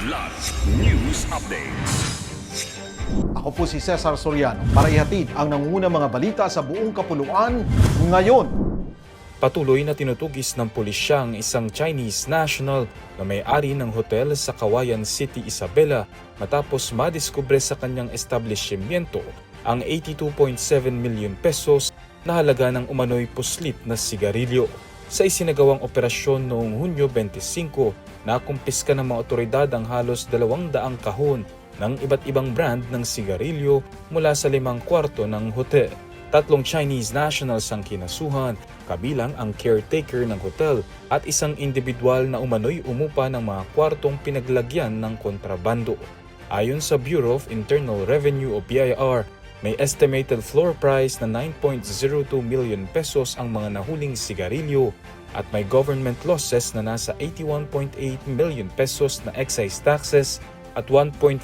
Kidlat News Updates. Ako po si Cesar Soriano para ihatid ang nangungunang mga balita sa buong kapuluan ngayon. Patuloy na tinutugis ng pulisya ang isang Chinese national na may-ari ng hotel sa Kawayan City, Isabela matapos madiskubre sa kanyang establishmento ang 82.7 million pesos na halaga ng umano'y puslit na sigarilyo. Sa isinagawang operasyon noong Hunyo 25, nakumpiska ng mga otoridad ang halos 200 kahon ng iba't ibang brand ng sigarilyo mula sa 5 kwarto ng hotel. 3 Chinese nationals ang kinasuhan, kabilang ang caretaker ng hotel at isang individual na umano'y umupa ng mga kwartong pinaglagyan ng kontrabando. Ayon sa Bureau of Internal Revenue o BIR, may estimated floor price na 9.02 million pesos ang mga nahuling sigarilyo at may government losses na nasa 81.8 million pesos na excise taxes at 1.53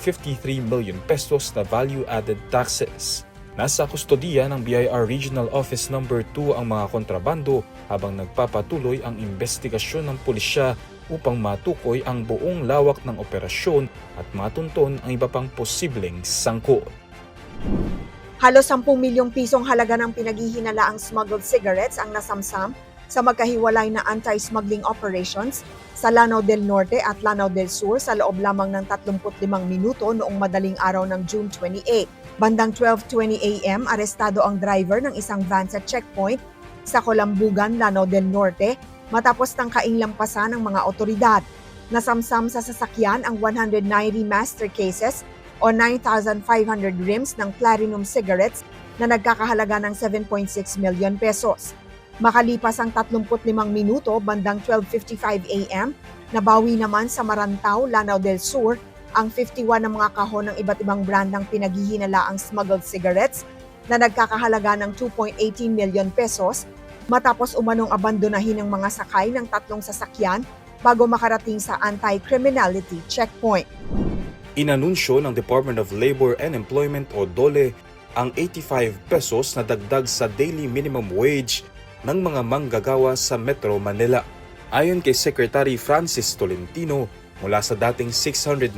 million pesos na value-added taxes. Nasa kustodiya ng BIR Regional Office No. 2 ang mga kontrabando habang nagpapatuloy ang investigasyon ng pulisya upang matukoy ang buong lawak ng operasyon at matunton ang iba pang posibleng sangkot. Halos 10 milyong pisong halaga ng pinaghihinalaang smuggled cigarettes ang nasamsam sa magkahiwalay na anti-smuggling operations sa Lanao del Norte at Lanao del Sur sa loob lamang ng 35 minuto noong madaling araw ng June 28. Bandang 12:20 a.m., arestado ang driver ng isang van sa checkpoint sa Colambugan, Lanao del Norte matapos tangkaing lampasan ng mga otoridad. Nasamsam sa sasakyan ang 190 master cases o 9,500 rims ng platinum cigarettes na nagkakahalaga ng 7.6 million pesos. Makalipas ang 35 minuto, bandang 12:55 a.m., nabawi naman sa Marantao, Lanao del Sur, ang 51 na mga kahon ng iba't ibang brand ng pinaghihinalaang smuggled cigarettes na nagkakahalaga ng 2.18 million pesos matapos umanong abandonahin ng mga sakay ng 3 sasakyan bago makarating sa anti-criminality checkpoint. Inanunsyo ng Department of Labor and Employment o DOLE ang 85 pesos na dagdag sa daily minimum wage ng mga manggagawa sa Metro Manila. Ayon kay Secretary Francis Tolentino, mula sa dating 695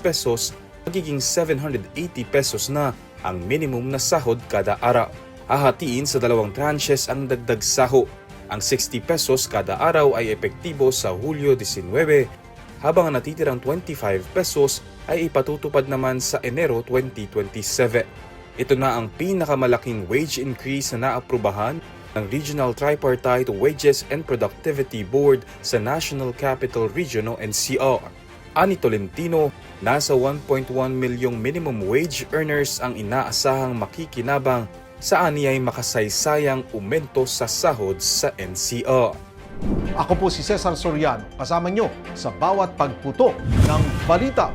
pesos, magiging 780 pesos na ang minimum na sahod kada araw. Hahatiin sa 2 tranches ang dagdag sahod. Ang 60 pesos kada araw ay epektibo sa Hulyo 19, habang ang natitirang 25 pesos ay ipatutupad naman sa Enero 2027. Ito na ang pinakamalaking wage increase na naaprubahan ng Regional Tripartite Wages and Productivity Board sa National Capital Region o NCR. Ani Tolentino, nasa 1.1 milyong minimum wage earners ang inaasahang makikinabang sa aniyay makasaysayang umento sa sahod sa NCR. Ako po si Cesar Soriano, kasama nyo sa bawat pagputo ng balita.